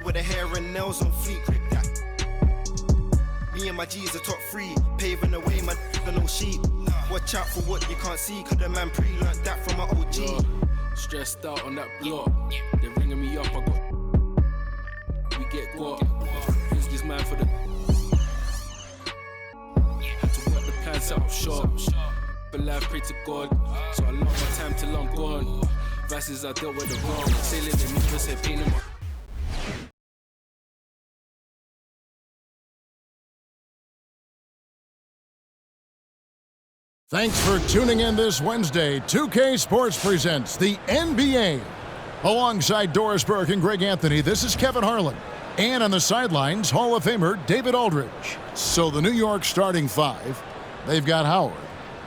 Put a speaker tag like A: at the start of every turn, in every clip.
A: With the hair and nails on fleek, grip that. Me and my G's are top three, paving the way, man, no sheep. Watch out for what you can't see, cause the man pre-learned that from my OG.
B: Stressed out on that block, they're ringing me up, we get got. Use this man for the to work the plan, set up shop. But life, pray to God, so I love my time till I'm gone. Verses I dealt with the wrong, sailing in me, percent pain in my.
C: Thanks for tuning in this Wednesday. 2K Sports presents the NBA. Alongside Doris Burke and Greg Anthony, this is Kevin Harlan. And on the sidelines, Hall of Famer David Aldridge. So the New York starting five, they've got Howard.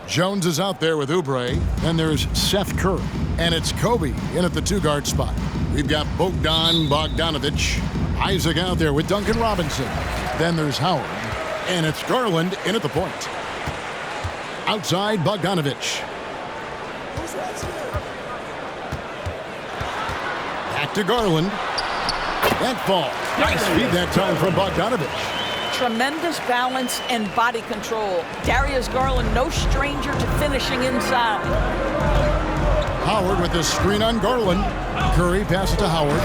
C: Jones is out there with Oubre. Then there's Seth Curry. And it's Kobe in at the two-guard spot. We've got Bogdan Bogdanovic. Isaac out there with Duncan Robinson. Then there's Howard. And it's Garland in at the point. Outside, Bogdanovic. Back to Garland. That fall. Nice feed that time from Bogdanovic.
D: Tremendous balance and body control. Darius Garland, no stranger to finishing inside.
C: Howard with the screen on Garland. Curry passes to Howard.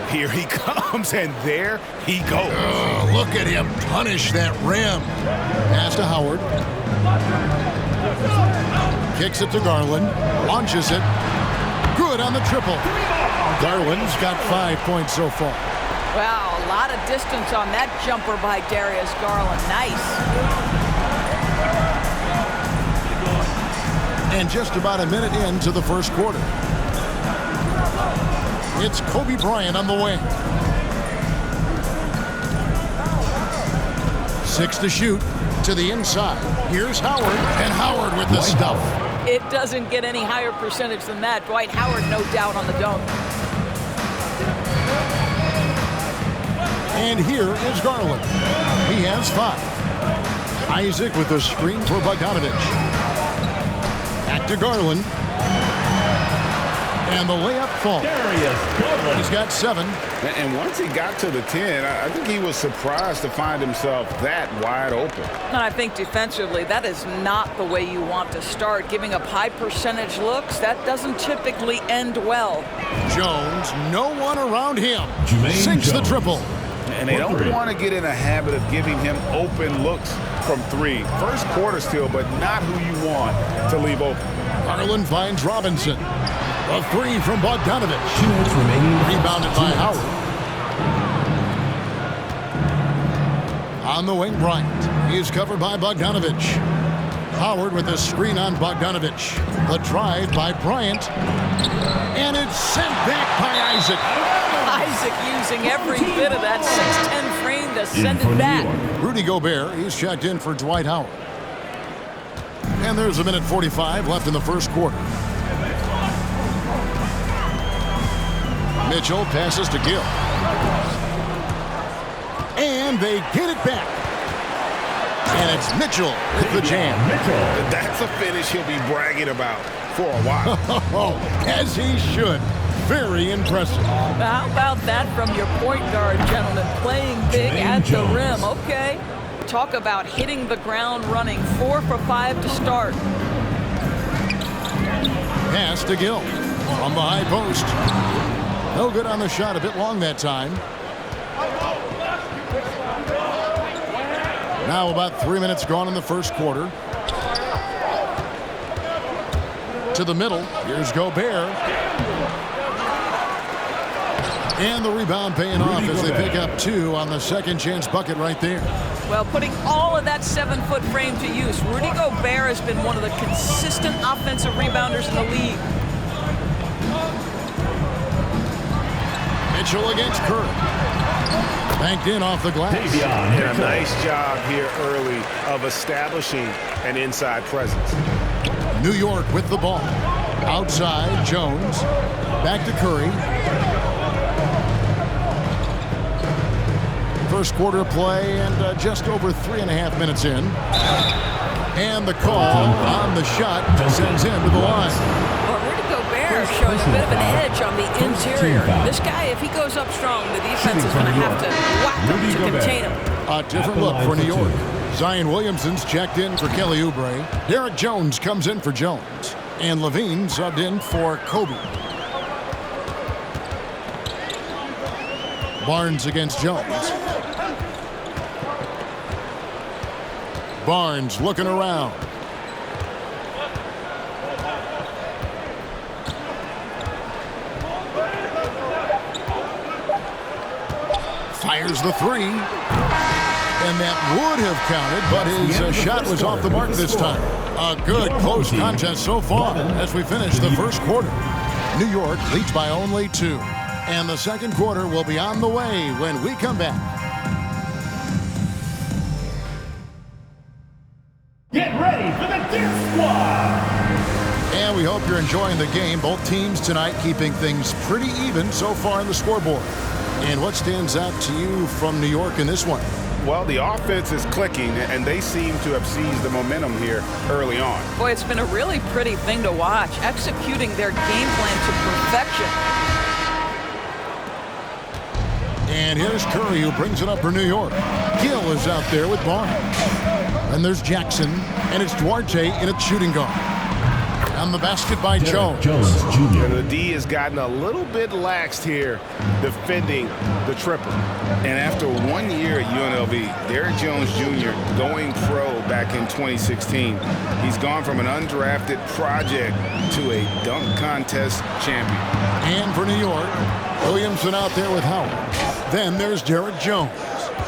E: Here he comes, and there he goes.
C: Look at him punish that rim. Pass to Howard. Kicks it to Garland. Launches it. Good on the triple. Garland's got 5 points so far.
D: Wow, a lot of distance on that jumper by Darius Garland. Nice.
C: And just about a minute into the first quarter. It's Kobe Bryant on the wing. 6 to shoot to the inside. Here's Howard, and Howard with the stuff.
D: It doesn't get any higher percentage than that. Dwight Howard, no doubt on the dunk.
C: And here is Garland. He has 5. Isaac with the screen for Bogdanovic. Back to Garland. And the layup falls. He's got 7.
E: And once he got to the 10, I think he was surprised to find himself that wide open.
D: And I think defensively, that is not the way you want to start. Giving up high percentage looks, that doesn't typically end well.
C: Jones, no one around him. Sinks the triple.
E: And they don't want to get in a habit of giving him open looks from 3. First quarter still, but not who you want to leave open.
C: Garland finds Robinson. A 3 from Bogdanovic.
F: 2 minutes remaining.
C: Rebounded by Howard. On the wing, Bryant. He's covered by Bogdanovic. Howard with a screen on Bogdanovic. The drive by Bryant. And it's sent back by Isaac.
D: Isaac using every bit of that 6'10 frame to send it back.
C: Rudy Gobert, he's checked in for Dwight Howard. And there's a minute 45 left in the first quarter. Mitchell passes to Gill. And they get it back. And it's Mitchell with the jam.
E: That's a finish he'll be bragging about for a while.
C: As he should. Very impressive.
D: How about that from your point guard, gentlemen? Playing big at the rim. Okay. Talk about hitting the ground running. 4 for 5 to start.
C: Pass to Gill. From the high post. No good on the shot. A bit long that time. Now about 3 minutes gone in the first quarter. To the middle. Here's Gobert. And the rebound paying off as they pick up 2 on the second chance bucket right there.
D: Well, putting all of that 7-foot frame to use. Rudy Gobert has been one of the consistent offensive rebounders in the league.
C: Mitchell against Curry. Banked in off the glass.
E: Yeah, nice job here early of establishing an inside presence.
C: New York with the ball. Outside, Jones. Back to Curry. First quarter play and just over 3.5 minutes in. And the call on the shot sends him to the line.
D: Well, Rudy Gobert are showing a bit of an edge on the interior. This guy, if he goes up strong, the defense is going to have to whack him to contain him.
C: A different look for New York. Zion Williamson's checked in for Kelly Oubre. Derek Jones comes in for Jones. And Levine subbed in for Kobe. Barnes against Jones. Barnes looking around. Fires the three. And that would have counted, but his shot was off the mark this time. A good close contest so far as we finish the first quarter. New York leads by only 2. And the second quarter will be on the way when we come back.
F: Get ready for the Deer Squad!
C: And we hope you're enjoying the game. Both teams tonight keeping things pretty even so far on the scoreboard. And what stands out to you from New York in this one?
E: Well, the offense is clicking, and they seem to have seized the momentum here early on.
D: Boy, it's been a really pretty thing to watch, executing their game plan to perfection.
C: And here's Curry, who brings it up for New York. Gill is out there with Barnes. And there's Jackson, and it's Duarte in its shooting guard. On the basket by Jones.
E: And the D has gotten a little bit laxed here defending the triple. And after 1 year at UNLV, Derek Jones Jr. going pro back in 2016, he's gone from an undrafted project to a dunk contest champion.
C: And for New York, Williamson out there with Howard. Then there's Derek Jones.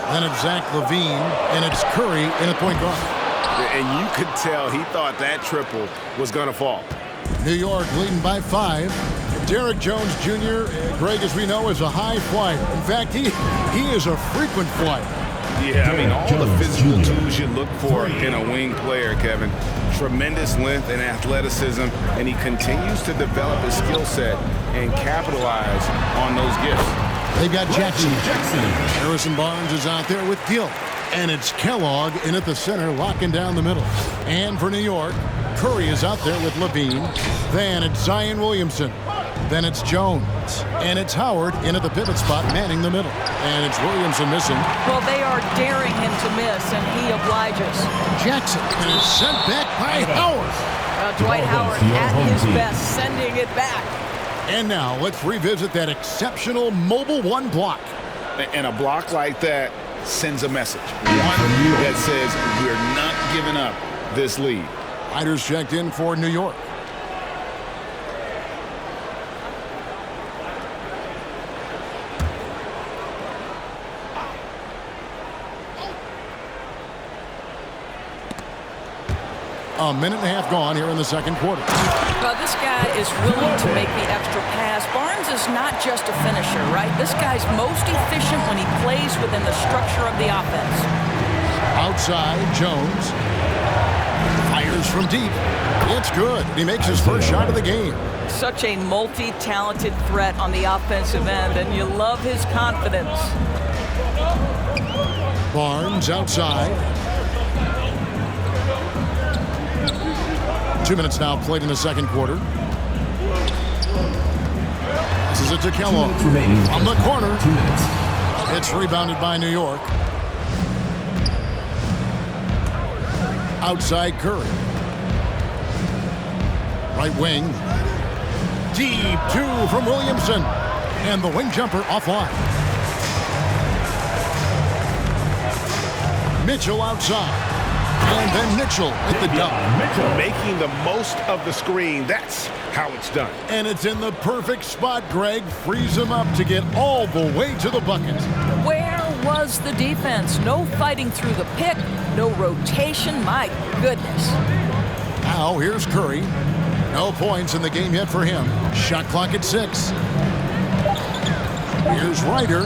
C: Then it's Zach LaVine, and it's Curry in a point guard.
E: And you could tell he thought that triple was going to fall.
C: New York leading by 5. Derek Jones Jr., Greg, as we know, is a high flyer. In fact, he is a frequent flyer.
E: Yeah, I mean, all the physical tools you look for in a wing player, Kevin. Tremendous length and athleticism, and he continues to develop his skill set and capitalize on those gifts.
C: They've got Jackson. Harrison Barnes is out there with Gill. And it's Kellogg in at the center, locking down the middle. And for New York, Curry is out there with Levine. Then it's Zion Williamson. Then it's Jones. And it's Howard in at the pivot spot, manning the middle. And it's Williamson missing.
D: Well, they are daring him to miss, and he obliges.
C: Jackson, and it's sent back by Howard.
D: Dwight Howard at his best, sending it back.
C: And now let's revisit that exceptional Mobile One block.
E: And a block like that sends a message. One that says we're not giving up this lead.
C: Riders checked in for New York. A minute and a half gone here in the second quarter.
D: Well, this guy is willing to make the extra pass. Barnes is not just a finisher, right? This guy's most efficient when he plays within the structure of the offense.
C: Outside, Jones fires from deep. It's good. He makes his first shot of the game.
D: Such a multi-talented threat on the offensive end, and you love his confidence.
C: Barnes outside. 2 minutes now played in the second quarter. This is it to Kellogg from the corner. It's rebounded by New York. Outside Curry. Right wing. Deep 2 from Williamson. And the wing jumper offline. Mitchell outside. And then Mitchell at the dunk.
E: Making the most of the screen. That's how it's done.
C: And it's in the perfect spot, Greg. Frees him up to get all the way to the bucket.
D: Where was the defense? No fighting through the pick. No rotation. My goodness.
C: Now here's Curry. No points in the game yet for him. Shot clock at 6. Here's Ryder.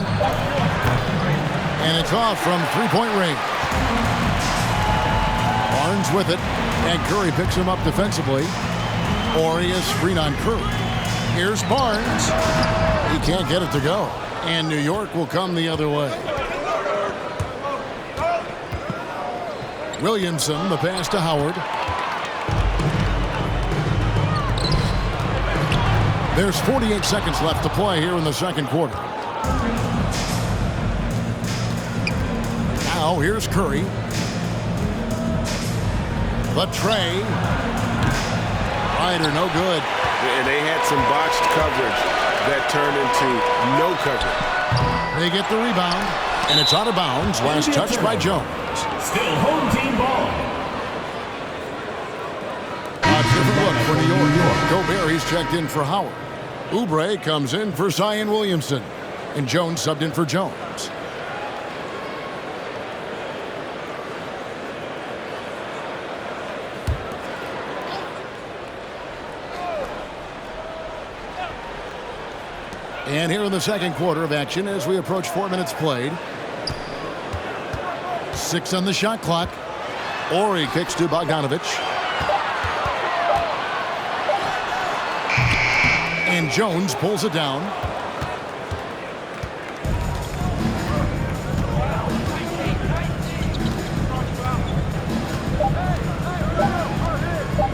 C: And it's off from three-point range. Barnes with it, and Curry picks him up defensively. Orius screen on Curry. Here's Barnes. He can't get it to go. And New York will come the other way. Williamson, the pass to Howard. There's 48 seconds left to play here in the second quarter. Now here's Curry. The tray. Ryder, no good.
E: And they had some botched coverage that turned into no coverage.
C: They get the rebound, and it's out of bounds. Last touch by Jones.
F: Still home team ball.
C: A different look for New York. Gobert, he's checked in for Howard. Oubre comes in for Zion Williamson. And Jones subbed in for Jones. And here in the second quarter of action as we approach 4 minutes played. 6 on the shot clock. Ori kicks to Bogdanovich. And Jones pulls it down.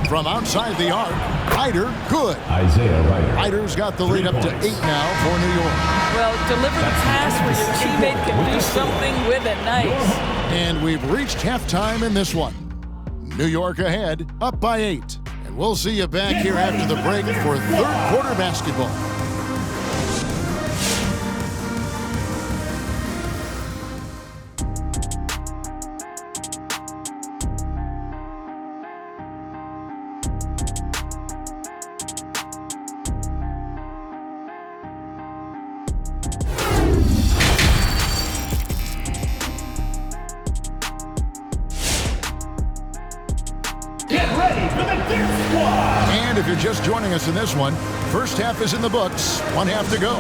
C: From outside the arc, Ryder, good.
F: Isaiah Ryder.
C: Ryder's got the lead up to 8 now for New York.
D: Well, deliver the pass where your teammate can do something with it. Nice.
C: And we've reached halftime in this one. New York ahead, up by 8. And we'll see you back here after the break for third quarter basketball. If you're just joining us in this one, first half is in the books, 1 half to go.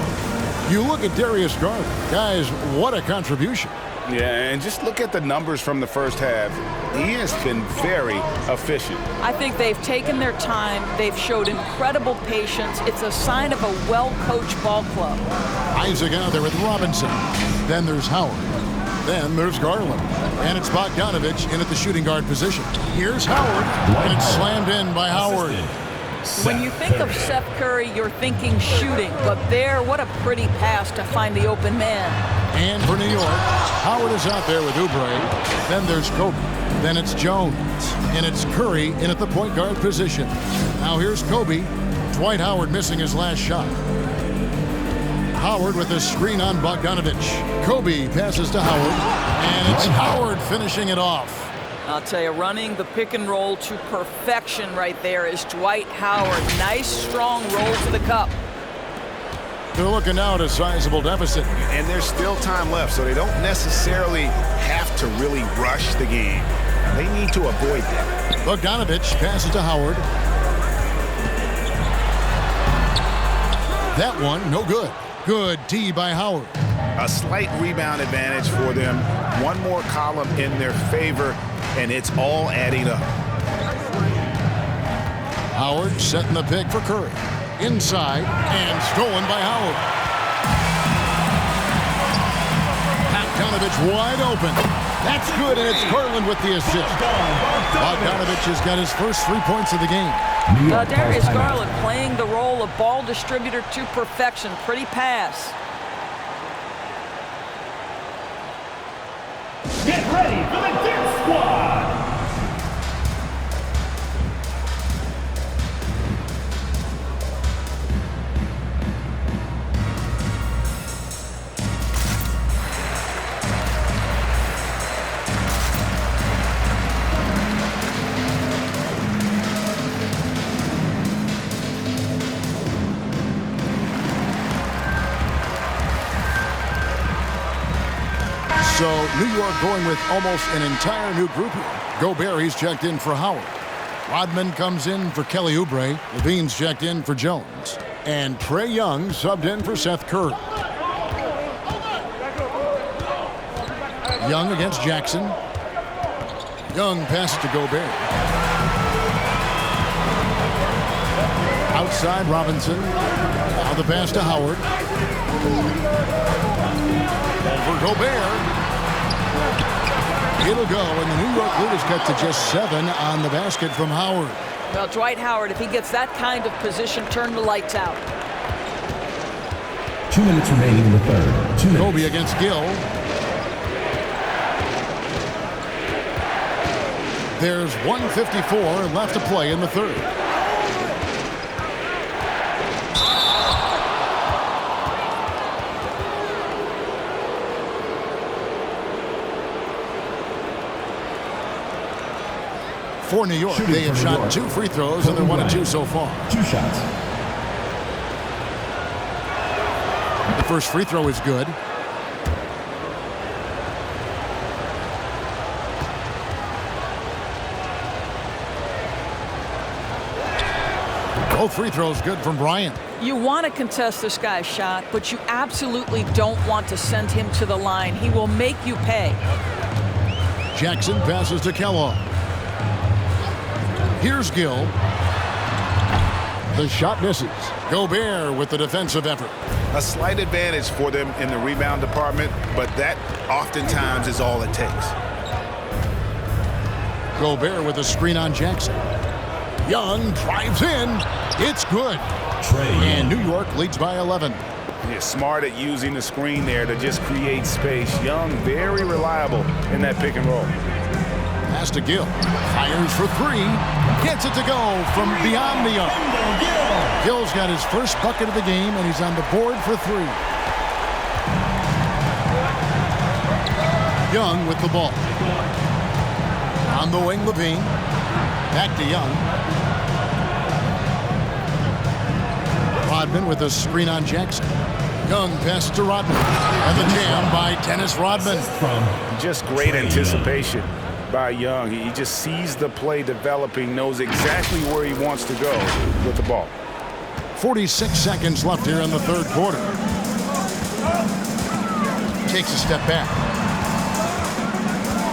C: You look at Darius Garland. Guys, what a contribution.
E: Yeah, and just look at the numbers from the first half. He has been very efficient.
D: I think they've taken their time. They've showed incredible patience. It's a sign of a well-coached ball club.
C: Isaac out there with Robinson. Then there's Howard. Then there's Garland. And it's Bogdanovich in at the shooting guard position. Here's Howard. And it's slammed in by Howard.
D: When you think of Seth Curry, you're thinking shooting. But there, what a pretty pass to find the open man.
C: And for New York, Howard is out there with Oubre. Then there's Kobe. Then it's Jones. And it's Curry in at the point guard position. Now here's Kobe. Dwight Howard missing his last shot. Howard with a screen on Bogdanovich. Kobe passes to Howard. And it's Howard finishing it off.
D: I'll tell you, running the pick and roll to perfection right there is Dwight Howard. Nice, strong roll to the cup.
C: They're looking now at a sizable deficit.
G: And there's still time left, so they don't necessarily have to really rush the game. They need to avoid that.
C: Bogdanovich passes to Howard. That one, no good. Good D by Howard.
G: A slight rebound advantage for them. One more column in their favor, and it's all adding up.
C: Howard setting the pick for Curry. Inside, and stolen by Howard. Bogdanovich wide open. That's good, and it's Garland with the assist. Bogdanovich has got his first 3 points of the game.
D: Darius Garland playing the role of ball distributor to perfection. Pretty pass.
F: Get ready for the Dip Squad!
C: So New York going with almost an entire new group here. Gobert, he's checked in for Howard. Rodman comes in for Kelly Oubre. Levine's checked in for Jones. And Trae Young subbed in for Seth Curry. Young against Jackson. Young passes to Gobert. Outside Robinson. Now the pass to Howard. For Gobert. It'll go, and the New York lead is cut to just 7 on the basket from Howard.
D: Well, Dwight Howard, if he gets that kind of position, turn the lights out.
F: 2 minutes remaining in the third. 2 minutes.
C: Kobe against Gill. There's 1:54 left to play in the third. For New York,
F: Shooting
C: they have
F: for New
C: shot
F: York.
C: 2 free throws and they're 1 of 2 so far.
F: 2 shots.
C: The first free throw is good. Both free throws good from Bryant.
D: You want to contest this guy's shot, but you absolutely don't want to send him to the line. He will make you pay.
C: Jackson passes to Kellogg. Here's Gill. The shot misses. Gobert with the defensive effort.
G: A slight advantage for them in the rebound department, but that oftentimes is all it takes.
C: Gobert with a screen on Jackson. Young drives in. It's good. And New York leads by 11.
E: Yeah, smart at using the screen there to just create space. Young, very reliable in that pick and roll.
C: Pass to Gill. Fires for 3. Gets it to go from beyond the arc. Gill's got his first bucket of the game, and he's on the board for 3. Young with the ball. On the wing, Levine. Back to Young. Rodman with a screen on Jackson. Young pass to Rodman. And the jam by Dennis Rodman.
E: Just great anticipation by Young. He just sees the play developing, knows exactly where he wants to go with the ball.
C: 46 seconds left here in the third quarter. Takes a step back.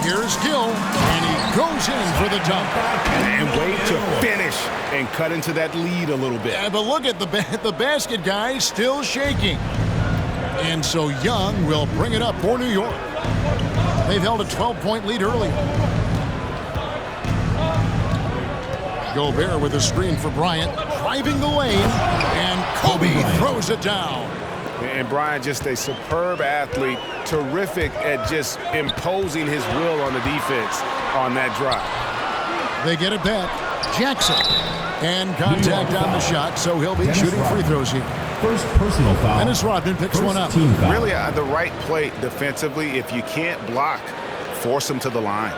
C: Here's Gill, and he goes in for the dunk.
E: And wait to finish and cut into that lead a little bit.
C: Yeah, but look at the basket guy still shaking. And so Young will bring it up for New York. They've held a 12-point lead early. Gobert with a screen for Bryant, driving the lane, and Kobe throws it down.
E: And Bryant, just a superb athlete, terrific at just imposing his will on the defense on that drive.
C: They get it back. Jackson. And contact on the shot, so he'll be shooting free throws here.
F: First personal foul.
C: Dennis Rodman picks one up.
E: Really the right play defensively. If you can't block, force him to the line.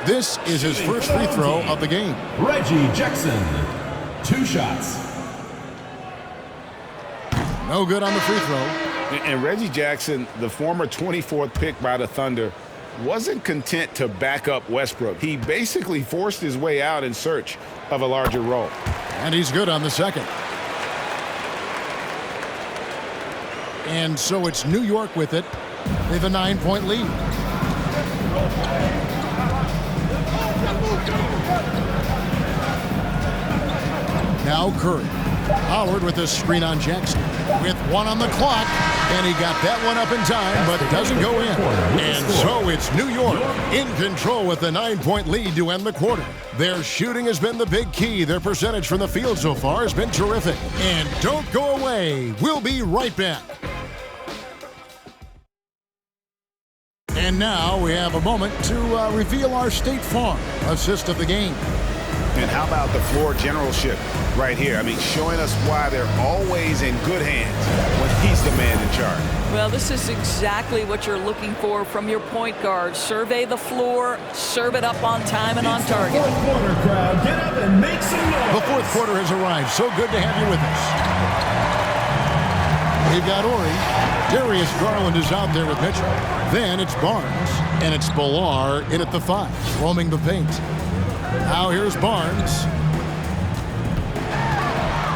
C: This is his first free throw of the game.
F: Reggie Jackson. 2 shots.
C: No good on the free throw.
E: And Reggie Jackson, the former 24th pick by the Thunder, wasn't content to back up Westbrook. He basically forced his way out in search of a larger role.
C: And he's good on the second. And so it's New York with it. They have a 9-point lead. Now Curry. Howard with a screen on Jackson. With 1 on the clock. And he got that one up in time, but doesn't go in. And so it's New York in control with a 9-point lead to end the quarter. Their shooting has been the big key. Their percentage from the field so far has been terrific. And don't go away. We'll be right back. And now we have a moment to reveal our State Farm assist of the game.
E: And how about the floor generalship right here? I mean, showing us why they're always in good hands when he's the man in charge.
D: Well, this is exactly what you're looking for from your point guard. Survey the floor, serve it up on time and on target.
F: Fourth quarter crowd, get up and make some noise.
C: The fourth quarter has arrived. So good to have you with us. We've got Ori. Darius Garland is out there with Mitchell. Then it's Barnes, and it's Billar in at the 5, roaming the paint. Now here's Barnes.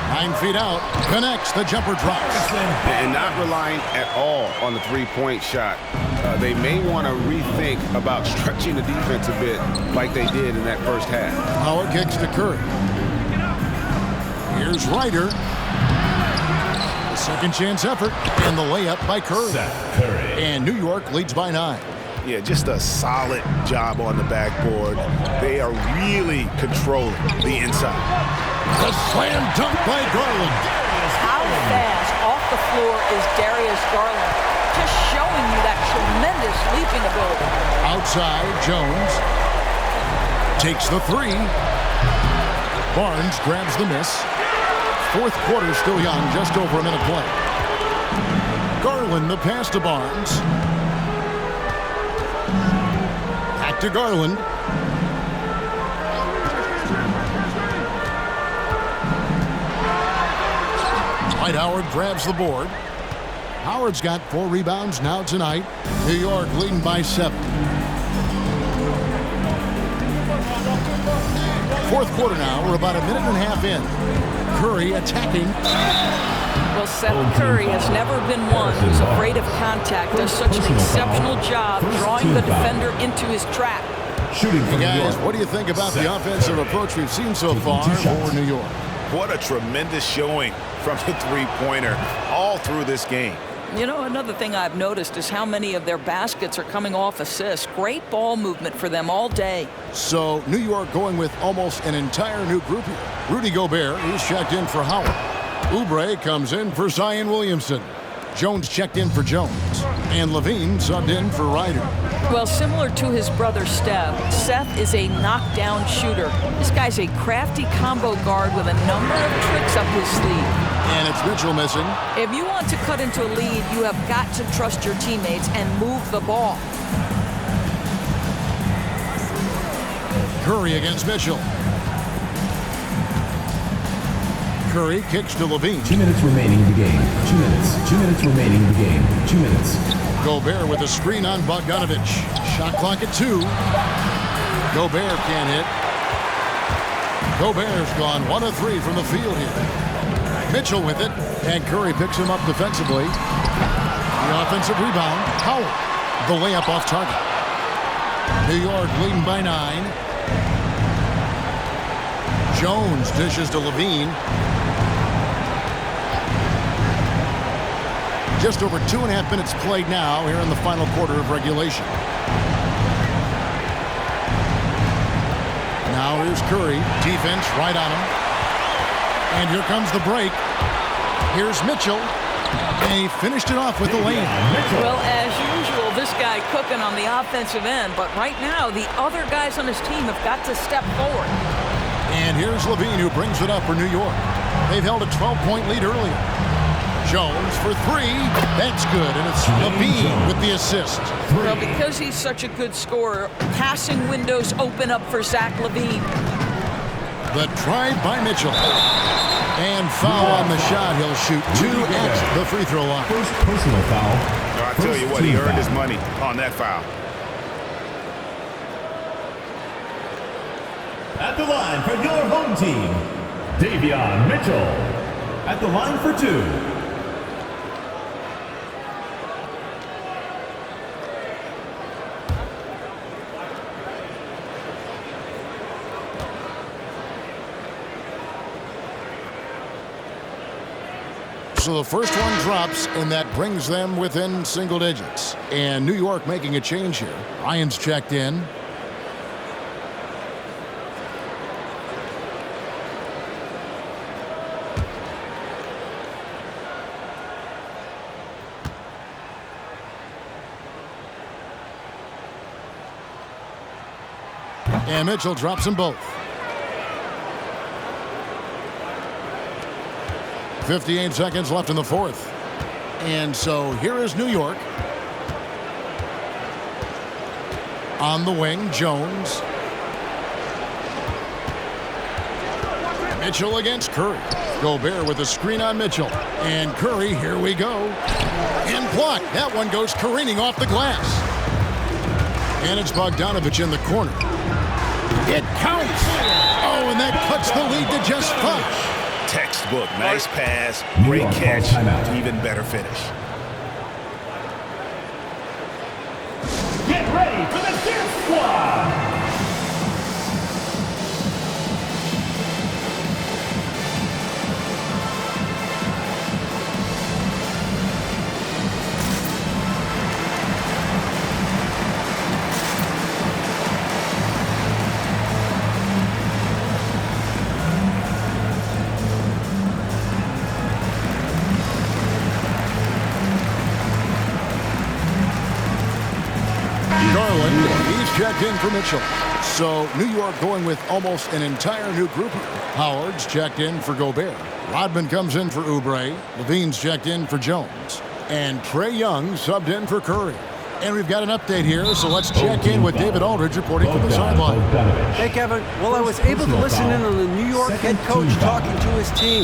C: 9 feet out, connects, the jumper drops.
E: And not relying at all on the three-point shot. They may want to rethink about stretching the defense a bit like they did in that first half.
C: Howard kicks to Curry. Here's Ryder. The second chance effort, and the layup by Curry. And New York leads by 9.
E: Yeah, just a solid job on the backboard. They are really controlling the inside.
C: The slam dunk by Garland.
D: how fast off the floor is Darius Garland? Just showing you that tremendous leaping ability.
C: Outside, Jones takes the three. Barnes grabs the miss. Fourth quarter still young, just over a minute play. Garland the pass to Barnes. Back to Garland. Dwight Howard grabs the board. Howard's got 4 rebounds now tonight. New York leading by 7. Fourth quarter now. We're about a minute and a half in. Curry attacking.
D: Well, Seth Curry has never been one who's afraid of contact. Does such an exceptional job drawing the defender into his trap.
F: Shooting for New
C: Guys,
F: York.
C: what do you think about the offensive approach we've seen so far for New York?
G: What a tremendous showing from the three-pointer all through this game.
D: You know, another thing I've noticed is how many of their baskets are coming off assists. Great ball movement for them all day.
C: So New York going with almost an entire new group here. Rudy Gobert, he's checked in for Howard. Oubre comes in for Zion Williamson. Jones checked in for Jones. And Levine subbed in for Ryder.
D: Well, similar to his brother Steph, Seth is a knockdown shooter. This guy's a crafty combo guard with a number of tricks up his sleeve.
C: And it's Mitchell missing.
D: If you want to cut into a lead, you have got to trust your teammates and move the ball.
C: Curry against Mitchell. Curry kicks to Levine.
F: 2 minutes remaining in the game. 2 minutes. 2 minutes remaining in the game. 2 minutes.
C: Gobert with a screen on Bogdanovic. Shot clock at 2. Gobert can't hit. Gobert's gone 1 of 3 from the field here. Mitchell with it, and Curry picks him up defensively. The offensive rebound, Howard. The layup off target. New York leading by 9. Jones dishes to Levine. Just over 2.5 minutes played now here in the final quarter of regulation. Now here's Curry. Defense right on him. And here comes the break. Here's Mitchell. And he finished it off with the lane.
D: Well, as usual, this guy cooking on the offensive end. But right now, the other guys on his team have got to step forward.
C: And here's Levine who brings it up for New York. They've held a 12-point lead earlier. Jones for 3. That's good. And it's Levine with the assist.
D: Well, because he's such a good scorer, passing windows open up for Zach LaVine.
C: The drive by Mitchell. And foul on the shot. He'll shoot 2 at the free throw line.
F: First personal foul.
G: I'll tell you what, he earned his money on that foul.
F: At the line for your home team, Davion Mitchell. At the line for 2.
C: So the first one drops, and that brings them within single digits. And New York making a change here. Ryan's checked in. And Mitchell drops them both. 58 seconds left in the fourth. And so here is New York. On the wing, Jones. Mitchell against Curry. Gobert with a screen on Mitchell. And Curry, here we go. And blocked. That one goes careening off the glass. And it's Bogdanovic in the corner. It counts. Oh, and that cuts the lead to just 5.
G: Textbook, nice pass, great catch, even better finish.
F: Get ready for the dance squad.
C: Garland. He's checked in for Mitchell. So New York going with almost an entire new group here. Howard's checked in for Gobert. Rodman comes in for Oubre. Levine's checked in for Jones. And Trae Young subbed in for Curry. And we've got an update here, so let's check in with David Aldridge reporting from the sideline.
H: Hey, Kevin. Well, I was able to listen in on the New York head coach talking to his team.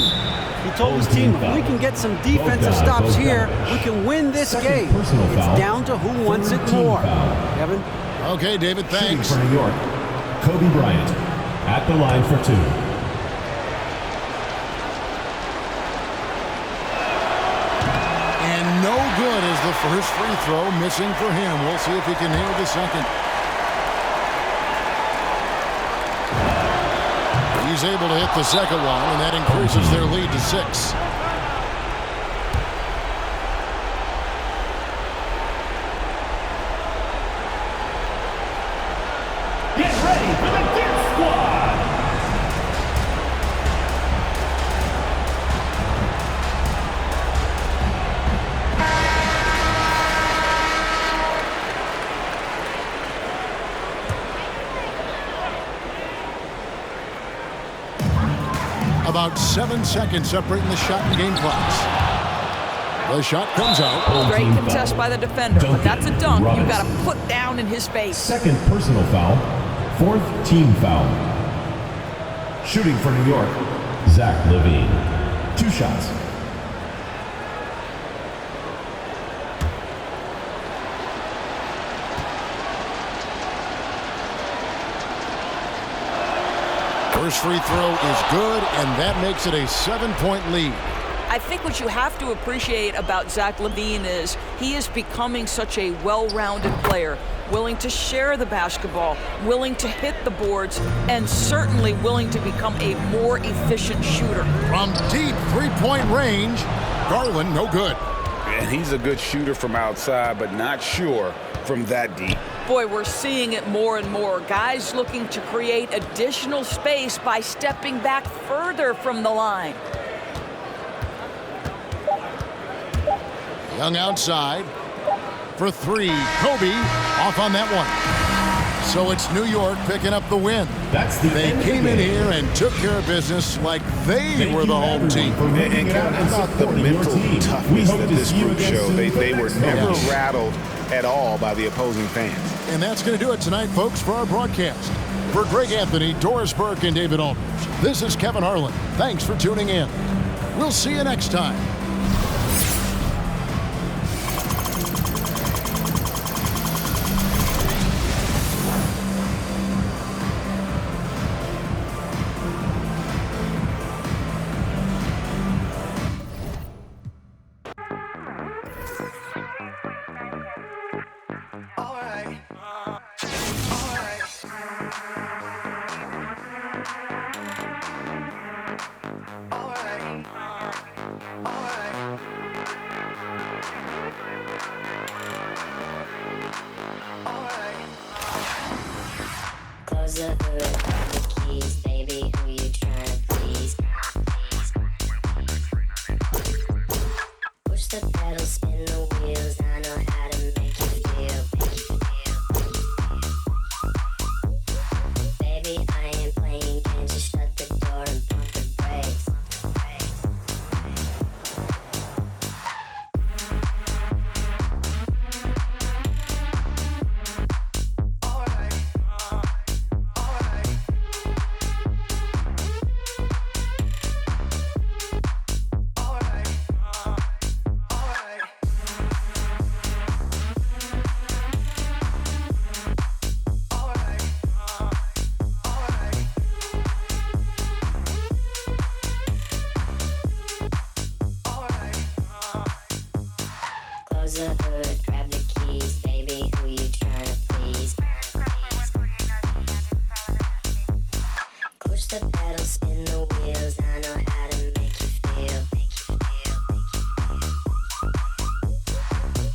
H: He told his team, if we can get some defensive stops here, we can win this game. It's down to who wants it more. Kevin?
C: Okay, David, thanks.
F: For New York, Kobe Bryant at the line for 2.
C: And no good as the first free throw missing for him. We'll see if he can nail the second. He's able to hit the second one, and that increases their lead to 6.
F: Get ready for the Dip Squad!
C: About 7 seconds separating the shot and game clocks. The shot comes out.
D: Great contest by the defender, but that's a dunk you got to put down in his face.
F: Second personal foul, 4th team foul. Shooting for New York, Zach LaVine. 2 shots.
C: First free throw is good, and that makes it a 7-point lead.
D: I think what you have to appreciate about Zach LaVine is he is becoming such a well-rounded player, willing to share the basketball, willing to hit the boards, and certainly willing to become a more efficient shooter.
C: From deep three-point range, Garland no good.
E: And he's a good shooter from outside, but not sure from that deep.
D: Boy, we're seeing it more and more. Guys looking to create additional space by stepping back further from the line.
C: Young outside for 3. Kobe off on that one. So it's New York picking up the win. They came in here and took care of business like they were the home team.
G: And how about the mental toughness that this group showed? They were never rattled at all by the opposing fans.
C: And that's going to do it tonight, folks, for our broadcast. For Greg Anthony, Doris Burke, and David Aldridge, this is Kevin Harlan. Thanks for tuning in. We'll see you next time.
I: Close the hood, grab the keys, baby, who you tryna please? Push the pedal, spin the wheels, I know how to make you feel. Baby, I ain't playing games, just shut the door and pump the brakes. Close the hood, grab the keys, baby, who you tryna please? Push the pedal, spin the wheels, I know how to make you feel.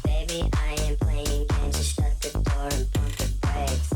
I: Baby, I ain't playing games, just shut the door and pump the brakes.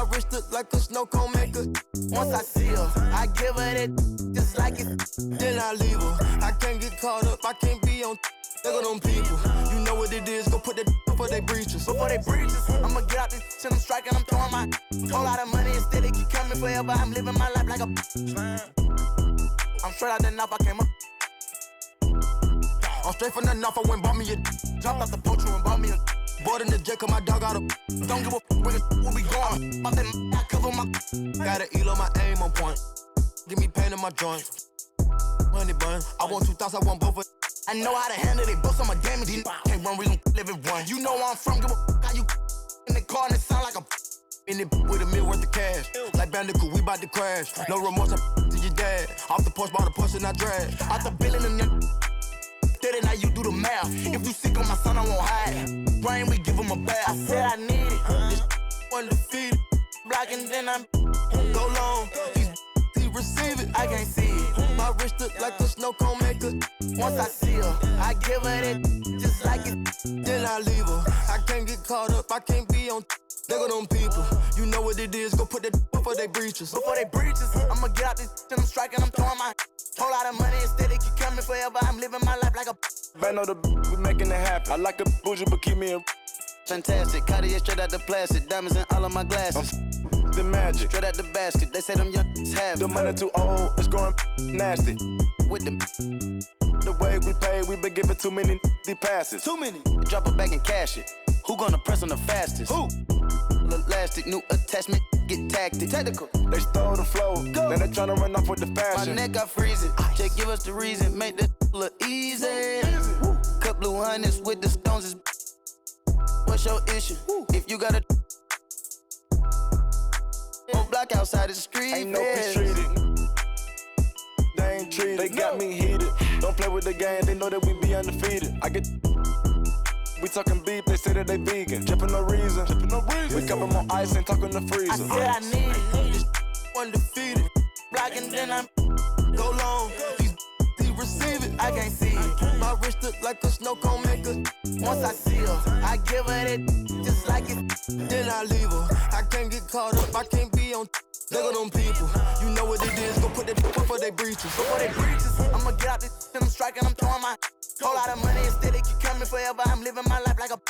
J: My wrist look like a snow cone maker. Once I see her, I give her that just like it. Then I leave her. I can't get caught up, I can't be on. Look at them people. You know what it is, go put that before they breaches. Before they breaches, I'ma get out this shit, I'm striking, I'm throwing my whole lot of money instead it keep coming forever. I'm living my life like a I'm straight out the knife, I came up. I'm straight from the knife, I went bought me a jumped out the poacher and bought me a bought in the jet, cause my dog got a don't give a where we going. Pop that I cover my got an elo, my aim on point. Give me pain in my joints. Money bun, I want 2,000, I want both of. I know how to handle it, both of my damage. Can't run, we gon' live it one. You know where I'm from, give a how you in the car and it sound like a in it with $1 million worth of cash. Like Bandicoot, we bout to crash. No remorse, I to your dad. Off the porch, by the porch and I drag. Out the billing and then steady, now you do the math. If you sick on my son, I won't hide. Brain, we give him a bath. I said I need it. This undefeated. Blocking, then I'm go long. He receive it, I can't see it. My wrist look like a snow cone maker. Once I see her, I give her that just like it. Then I leave her. I can't get caught up, I can't be on. Look at them people. You know what it is, go put that before they breaches. Before they breaches, I'ma get out this shit, I'm striking, I'm throwing my whole lot of money instead it keep coming forever. I'm living my life like a
K: man on the we making it happen. I like a bougie, but keep me a
J: fantastic. Cartier straight out the plastic, diamonds in all of my glasses.
K: The magic,
J: straight out the basket. They say them young have
K: the money too old, it's growing nasty.
J: With
K: the way we pay, we been giving too many passes.
J: Too many. Drop it back and cash it. Who gonna press on the fastest?
K: Who?
J: Elastic, new attachment, get tactic. Technical.
K: They stole the flow, now they tryna run off with the fashion.
J: My neck got freezing. Just give us the reason, make this look easy. Cut blue hundreds with the stones is. What's your issue? If you got a on block outside the street,
K: ain't no peace treated. They ain't treated. They got me heated. Don't play with the game, they know that we be undefeated. I get. We talking beef, they say that they vegan. Trippin' no reason. We cup them on ice, ain't talking the freezer.
J: I said I need it. This undefeated. Blocking, then I'm go long. He receive it, I can't see it. My wrist look like a snow cone maker. Once I see her, I give her that just like it. Then I leave her. I can't get caught up, I can't be on. Look at them people. You know what it is, go put that before they breaches. Before they breaches, I'ma get out this shit, I'm striking, I'm throwing my whole lot of money instead it keep coming forever. I'm living my life like a